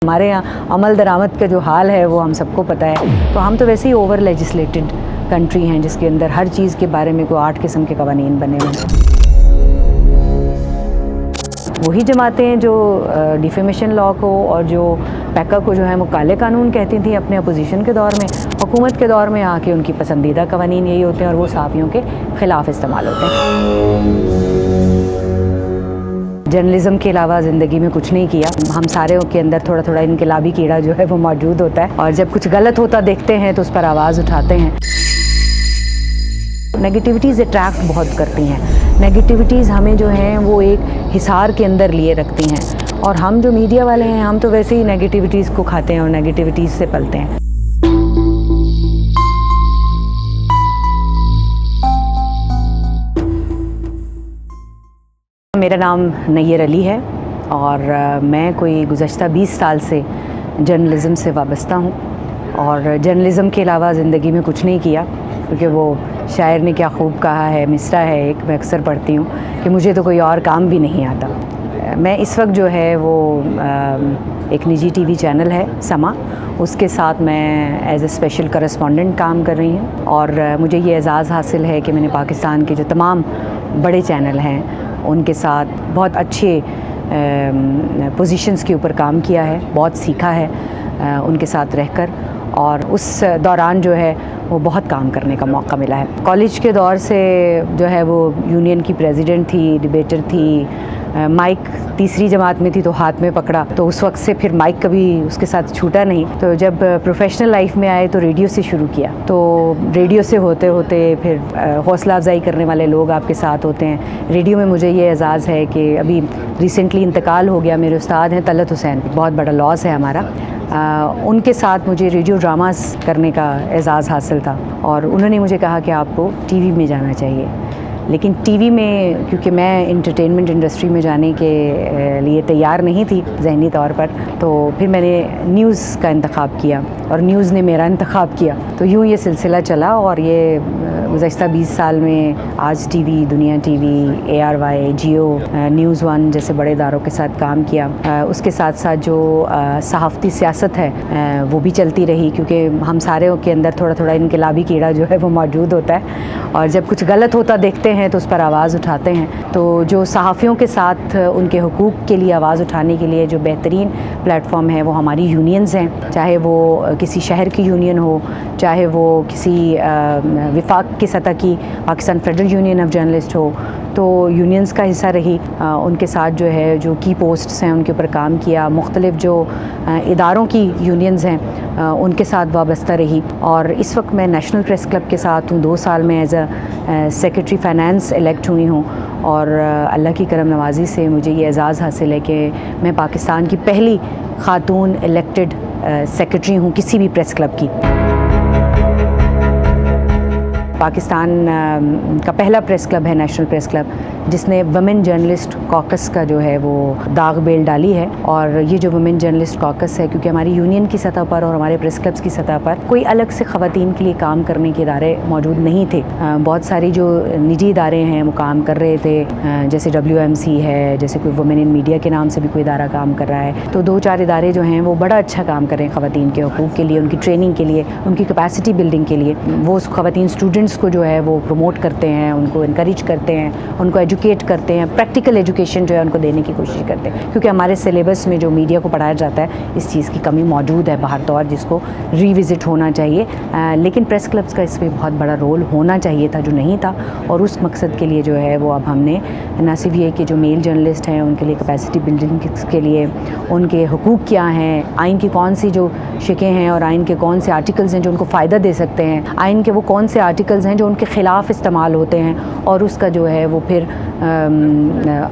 हमारे यहाँ अमल दरामद का जो हाल है वो हम सबको पता है। तो हम तो वैसे ही ओवर लेजिस्लेटेड कंट्री हैं जिसके अंदर हर चीज़ के बारे में कोई 8 किस्म के कवानीन बने हुए हैं। वही जमातें हैं जो डिफेमेशन लॉ को और जो पैका को जो है वो काले कानून कहती थी अपने अपोजिशन के दौर में। हुकूमत के दौर में आके उनकी पसंदीदा कवानीन यही होते हैं और वो सहाफ़ियों के ख़िलाफ़ इस्तेमाल होते हैं। जर्नलिज़म के अलावा ज़िंदगी में कुछ नहीं किया। हम सारे के अंदर थोड़ा थोड़ा इनकलाबी कीड़ा जो है वो मौजूद होता है और जब कुछ गलत होता देखते हैं तो उस पर आवाज़ उठाते हैं। नेगेटिविटीज़ अट्रैक्ट बहुत करती हैं। नेगेटिविटीज़ हमें जो हैं वो एक हिसार के अंदर लिए रखती हैं और हम जो मीडिया वाले हैं हम तो वैसे ही नेगेटिविटीज़ को खाते हैं और नेगेटिविटीज़ से पलते हैं। मेरा नाम नैयर अली है और मैं कोई गुज़श्ता 20 साल से जर्नलिज़म से वाबस्ता हूँ और जर्नलिज़म के अलावा ज़िंदगी में कुछ नहीं किया, क्योंकि वो शायर ने क्या खूब कहा है, मिसरा है एक, मैं अक्सर पढ़ती हूँ कि मुझे तो कोई और काम भी नहीं आता। मैं इस वक्त जो है वो एक निजी टीवी चैनल है समा, उसके साथ मैं एज ए स्पेशल करस्पॉन्डेंट काम कर रही हूँ और मुझे ये एज़ाज़ हासिल है कि मैंने पाकिस्तान के जो तमाम बड़े चैनल हैं उनके साथ बहुत अच्छे पोजीशंस के ऊपर काम किया है, बहुत सीखा है उनके साथ रहकर और उस दौरान जो है वो बहुत काम करने का मौका मिला है। कॉलेज के दौर से जो है वो यूनियन की प्रेसिडेंट थी, डिबेटर थी, माइक तीसरी जमात में थी तो हाथ में पकड़ा, तो उस वक्त से फिर माइक कभी उसके साथ छूटा नहीं। तो जब प्रोफेशनल लाइफ में आए तो रेडियो से शुरू किया, तो रेडियो से होते होते फिर हौसला अफजाई करने वाले लोग आपके साथ होते हैं। रेडियो में मुझे ये एज़ाज़ है कि अभी रिसेंटली इंतकाल हो गया, मेरे उस्ताद हैं तलत हुसैन, बहुत बड़ा लॉस है हमारा। उनके साथ मुझे रेडियो ड्रामास करने का एज़ाज़ हासिल था और उन्होंने मुझे कहा कि आपको टीवी में जाना चाहिए। लेकिन टीवी में क्योंकि मैं इंटरटेनमेंट इंडस्ट्री में जाने के लिए तैयार नहीं थी ज़हनी तौर पर, तो फिर मैंने न्यूज़ का इंतखाब किया और न्यूज़ ने मेरा इंतखाब किया। तो यूँ ये सिलसिला चला और ये गुज़श्ता 20 साल में आज टीवी, दुनिया टीवी, ARY, जियो, न्यूज़ 1 जैसे बड़े इदारों के साथ काम किया। उसके साथ साथ जो सहाफ़ती सियासत है वो भी चलती रही, क्योंकि हम सारे के अंदर थोड़ा थोड़ा इनकलाबी कीड़ा जो है वो मौजूद होता है और जब कुछ गलत होता देखते हैं तो उस पर आवाज़ उठाते हैं। तो जो सहाफ़ियों के साथ उनके हुकूक़ के लिए आवाज़ उठाने के लिए जो बेहतरीन प्लेटफॉर्म है वो हमारी यूनियंस हैं, चाहे वो किसी शहर की यूनियन हो, चाहे वो किसी विफाक की सतह की Pakistan federal union of journalist हो, तो यूनियंस का हिस्सा रही। उनके साथ जो है जो की पोस्ट्स हैं उनके ऊपर काम किया। मुख्तलिफ जो इदारों की यूनियंस हैं उनके साथ वाबस्ता रही और इस वक्त मैं नेशनल प्रेस क्लब के साथ हूँ। 2 साल में as a secretary finance elect हुई हूँ और अल्लाह की करम नवाज़ी से मुझे ये एज़ाज़ हासिल है कि मैं पाकिस्तान की पहली ख़ातून इलेक्टेड सेक्रेटरी हूँ किसी भी प्रेस क्लब की। पाकिस्तान का पहला प्रेस क्लब है नेशनल प्रेस क्लब, जिसने वुमेन जर्नलिस्ट कॉकस का जो है वो दाग बेल डाली है। और ये जो वुमेन जर्नलिस्ट कॉकस है, क्योंकि हमारी यूनियन की सतह पर और हमारे प्रेस क्लब्स की सतह पर कोई अलग से ख़वातीन के लिए काम करने के इदारे मौजूद नहीं थे। बहुत सारी जो निजी इदारे हैं वो काम कर रहे थे, जैसे WMC है, जैसे कोई वुमेन इन मीडिया के नाम से भी कोई इदारा काम कर रहा है। तो 2-4 इदारे जो हैं वो बड़ा अच्छा काम कर रहे हैं ख़वातीन के हुकूक़ के लिए, उनकी ट्रेनिंग के लिए, उनकी कैपेसिटी बिल्डिंग के लिए। वो ख़वातीन स्टूडेंट्स को जो है वो प्रमोट करते हैं, उनको इनकरेज करते हैं, उनको एजुकेट करते हैं, प्रैक्टिकल एजुकेशन जो है उनको देने की कोशिश करते हैं, क्योंकि हमारे सिलेबस में जो मीडिया को पढ़ाया जाता है इस चीज़ की कमी मौजूद है बाहर तौर, जिसको रिविज़िट होना चाहिए। लेकिन प्रेस क्लब्स का इसमें बहुत बड़ा रोल होना चाहिए था जो नहीं था, और उस मकसद के लिए जो है वो अब हमने न सिर्फ ये कि जो मेल जर्नलिस्ट हैं उनके लिए कैपेसिटी बिल्डिंग के लिए उनके हुकूक़ क्या हैं, आइन की कौन सी जो शिकें हैं और आइन के कौन से आर्टिकल्स हैं जो उनको फ़ायदा दे सकते हैं, आइन के वो कौन से आर्टिकल्स हैं जो उनके ख़िलाफ़ इस्तेमाल होते हैं और उसका जो है वो फिर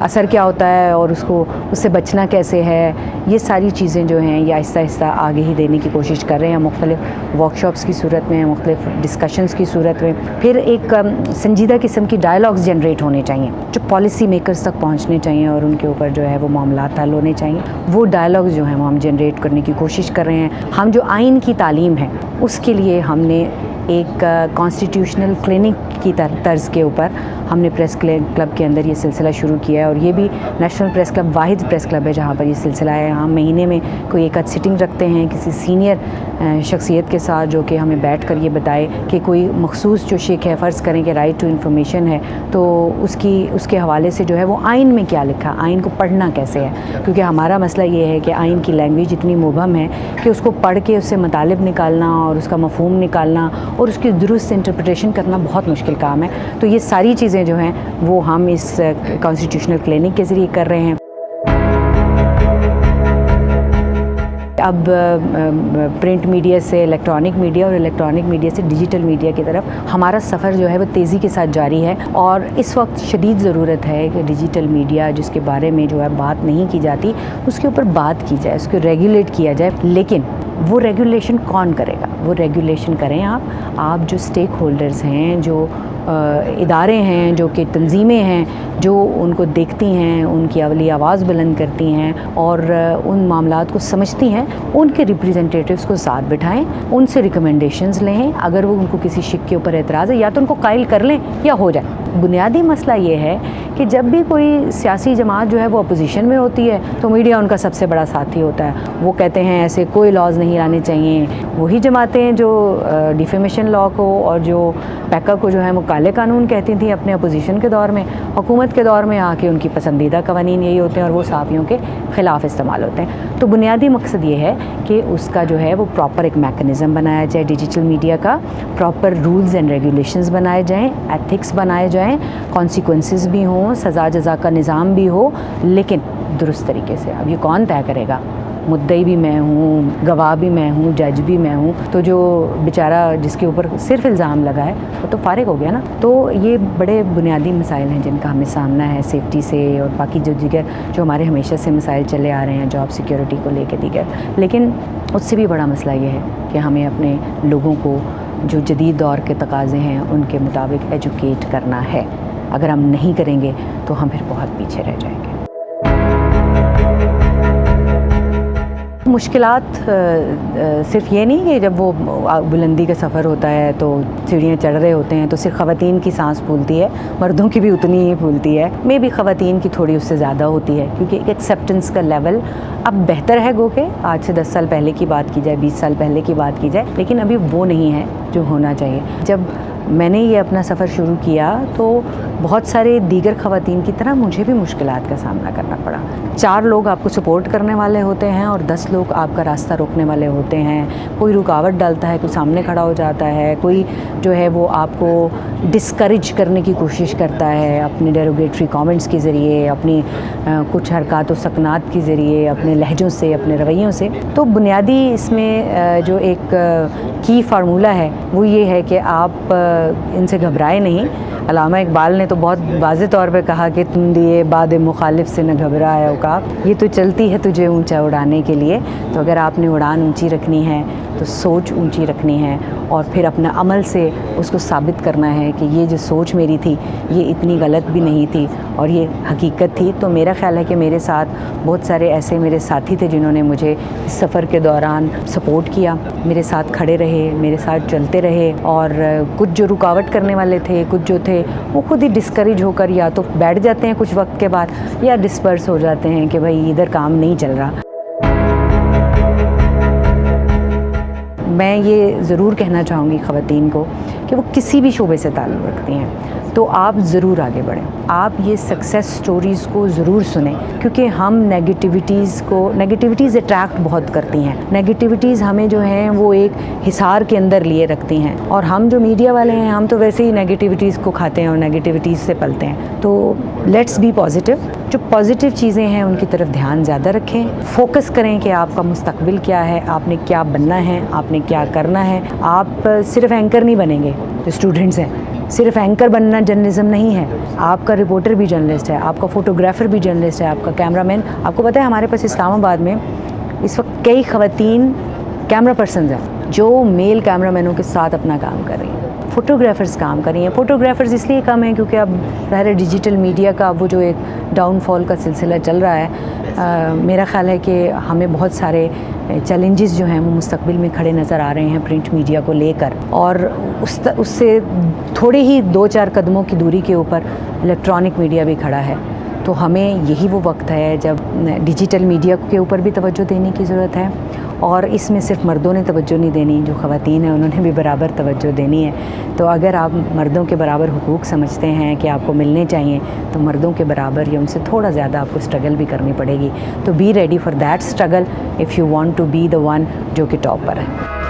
असर क्या होता है और उससे बचना कैसे है, ये सारी चीज़ें जो हैं ये आहिस्ता आहिस्ता आगे ही देने की कोशिश कर रहे हैं, मुख्तलिफ वर्कशॉप्स की सूरत में, मुख्तलिफ डिस्कशंस की सूरत में। फिर एक संजीदा किस्म की डायलॉग्स जनरेट होने चाहिए जो पॉलिसी मेकर्स तक पहुँचने चाहिए और उनके ऊपर जो है वो मामलात हल होने चाहिए। वो डायलॉग्स जो हैं वो हम जनरेट करने की कोशिश कर रहे हैं। हम जो आइन की तालीम है उसके लिए हमने एक कॉन्स्टिट्यूशनल क्लिनिक की तर्ज के ऊपर हमने प्रेस क्लब के अंदर ये सिलसिला शुरू किया है और ये भी नेशनल प्रेस क्लब वाहिद प्रेस क्लब है जहाँ पर ये सिलसिला है। हम महीने में कोई एक आध सिटिंग रखते हैं किसी सीनियर शख्सियत के साथ जो कि हमें बैठ कर ये बताए कि कोई मखसूस जो शिक है, फ़र्ज़ करें कि राइट टू इन्फॉर्मेशन है, तो उसके हवाले से जो है वो आइन में क्या लिखा, आइन को पढ़ना कैसे है। क्योंकि हमारा मसला ये है कि आइन की लैंग्वेज इतनी मुबहम है कि उसको पढ़ के उससे मतलब निकालना और उसका मफ़हूम निकालना और उसकी दुरुस्त इंटरप्रिटेशन करना बहुत मुश्किल काम है। तो ये सारी चीज़ें जो हैं वो हम इस कॉन्स्टिट्यूशनल क्लिनिक के ज़रिए कर रहे हैं। अब प्रिंट मीडिया से इलेक्ट्रॉनिक मीडिया और इलेक्ट्रॉनिक मीडिया से डिजिटल मीडिया की तरफ हमारा सफ़र जो है वो तेज़ी के साथ जारी है और इस वक्त शदीद ज़रूरत है कि डिजिटल मीडिया जिसके बारे में जो है बात नहीं की जाती उसके ऊपर बात की जाए, उसको रेगुलेट किया जाए। लेकिन वो रेगुलेशन कौन करेगा? वो रेगुलेशन करें आप जो स्टेक होल्डर्स हैं, जो इदारे हैं, जो कि तंजीमें हैं, जो उनको देखती हैं, उनकी अवली आवाज़ बुलंद करती हैं और उन मामलात को समझती हैं, उनके रिप्रेजेंटेटिव्स को साथ बिठाएं, उनसे रिकमेंडेशंस लें। अगर वो उनको किसी शिक के ऊपर एतराज़ है या तो उनको कायल कर लें या हो जाए। बुनियादी मसला ये है कि जब भी कोई सियासी जमात जो है वो अपोजिशन में होती है तो मीडिया उनका सबसे बड़ा साथी होता है। वो कहते हैं ऐसे कोई लॉज नहीं आने चाहिए। वही जमातें जो डिफेमेशन लॉ को और जो पैका को जो है वो काले कानून कहती थी अपने अपोजिशन के दौर में, हुकूमत के दौर में आके उनकी पसंदीदा कवानीन यही होते हैं और वो साफ़ियों के ख़िलाफ़ इस्तेमाल होते हैं। तो बुनियादी मकसद ये है कि उसका जो है वो प्रॉपर एक मैकेनिज़्म बनाया जाए, डिजिटल मीडिया का प्रॉपर रूल्स एंड रेगुलेशंस बनाए जाएँ, एथिक्स बनाए जाएँ, कॉन्सिक्वेंसेस भी हों, सज़ा जज़ा का निज़ाम भी हो, लेकिन दुरुस्त तरीके से। अब ये कौन तय करेगा? मुद्दई भी मैं हूँ, गवाह भी मैं हूँ, जज भी मैं हूँ, तो जो बेचारा जिसके ऊपर सिर्फ इल्ज़ाम लगा है वो तो फारिग हो गया ना। तो ये बड़े बुनियादी मसाइल हैं जिनका हमें सामना है सेफ्टी से और बाकी जो दीगर जो हमारे हमेशा से मसाइल चले आ रहे हैं जॉब सिक्योरिटी को लेकर दीगर। लेकिन उससे भी बड़ा मसला ये है कि हमें अपने लोगों को जो जदीद दौर के तकाज़े हैं उनके मुताबिक एजुकेट करना है। अगर हम नहीं करेंगे तो हम फिर बहुत पीछे रह जाएंगे। मुश्किलात सिर्फ ये नहीं कि जब वो बुलंदी का सफ़र होता है तो सीढ़ियाँ चढ़ रहे होते हैं तो सिर्फ ख़वातीन की सांस फूलती है, मर्दों की भी उतनी ही फूलती है। मे भी ख़वातीन की थोड़ी उससे ज़्यादा होती है क्योंकि एक्सेप्टेंस का लेवल अब बेहतर है गो के आज से 10 साल पहले की बात की जाए, 20 साल पहले की बात की जाए, लेकिन अभी वो नहीं है जो होना चाहिए। जब मैंने ये अपना सफ़र शुरू किया तो बहुत सारे दीगर ख़वातीन की तरह मुझे भी मुश्किलात का सामना करना पड़ा। 4 लोग आपको सपोर्ट करने वाले होते हैं और 10 लोग आपका रास्ता रोकने वाले होते हैं। कोई रुकावट डालता है, कोई सामने खड़ा हो जाता है, कोई जो है वो आपको डिस्करेज करने की कोशिश करता है अपने डेरोगेटरी कमेंट्स के ज़रिए, अपनी कुछ हरकत व सकनात के ज़रिए, अपने लहजों से, अपने रवैयों से। तो बुनियादी इसमें जो एक की फार्मूला है वो ये है कि आप इनसे घबराए नहीं। अल्लामा इकबाल ने तो बहुत वाज़े तौर पे कहा कि तुम दिए बाद मुखालिफ से न घबराए औकाब, ये तो चलती है तुझे ऊंचा उड़ाने के लिए। तो अगर आपने उड़ान ऊंची रखनी है तो सोच ऊंची रखनी है और फिर अपना अमल से उसको साबित करना है कि ये जो सोच मेरी थी ये इतनी गलत भी नहीं थी और ये हकीकत थी। तो मेरा ख़्याल है कि मेरे साथ बहुत सारे ऐसे मेरे साथी थे जिन्होंने मुझे इस सफ़र के दौरान सपोर्ट किया, मेरे साथ खड़े रहे, मेरे साथ चलते रहे। और कुछ जो रुकावट करने वाले थे, कुछ जो थे वो खुद ही डिस्करेज होकर या तो बैठ जाते हैं कुछ वक्त के बाद या डिस्पर्स हो जाते हैं कि भाई इधर काम नहीं चल रहा। मैं ये ज़रूर कहना चाहूँगी ख़वातीन को कि वो किसी भी शोबे से ताल्लुक़ रखती हैं तो आप ज़रूर आगे बढ़ें। आप ये सक्सेस स्टोरीज़ को ज़रूर सुनें क्योंकि हम नेगेटिविटीज़ अट्रैक्ट बहुत करती हैं। नेगेटिविटीज़ हमें जो हैं वो एक हिसार के अंदर लिए रखती हैं और हम जो मीडिया वाले हैं हम तो वैसे ही नेगेटिविटीज़ को खाते हैं और नेगेटिविटीज़ से पलते हैं। तो लेट्स बी पॉजिटिव। जो पॉजिटिव चीज़ें हैं उनकी तरफ ध्यान ज़्यादा रखें, फोकस करें कि आपका मुस्तकबिल क्या है, आपने क्या बनना है, आपने क्या करना है। आप सिर्फ एंकर नहीं बनेंगे, जो स्टूडेंट्स हैं सिर्फ एंकर बनना जर्नलिज्म नहीं है। आपका रिपोर्टर भी जर्नलिस्ट है, आपका फ़ोटोग्राफ़र भी जर्नलिस्ट है, आपका कैमरामैन। आपको पता है हमारे पास इस्लामाबाद में इस वक्त कई ख़वातीन कैमरा पर्सन्स हैं जो मेल कैमरामैनों के साथ अपना काम कर रही हैं। फ़ोटोग्राफ़र्स काम कर रही हैं। फ़ोटोग्राफ़र्स इसलिए कम हैं क्योंकि अब ज़ाहिर डिजिटल मीडिया का वो जो एक डाउनफॉल का सिलसिला चल रहा है, मेरा ख़्याल है कि हमें बहुत सारे चैलेंजेस जो हैं वो मुस्तकबिल में खड़े नज़र आ रहे हैं प्रिंट मीडिया को लेकर, और उससे थोड़े ही 2-4 कदमों की दूरी के ऊपर इलेक्ट्रॉनिक मीडिया भी खड़ा है। तो हमें यही वो वक्त है जब डिजिटल मीडिया के ऊपर भी तवज्जो देने की ज़रूरत है, और इसमें सिर्फ मर्दों ने तवज्जो नहीं देनी, जो ख़वातीन हैं उन्होंने भी बराबर तवज्जो देनी है। तो अगर आप मर्दों के बराबर हुकूक समझते हैं कि आपको मिलने चाहिए, तो मर्दों के बराबर या उनसे थोड़ा ज़्यादा आपको स्ट्रगल भी करनी पड़ेगी। तो be ready for that struggle if you want to be the one जो कि टॉप पर है।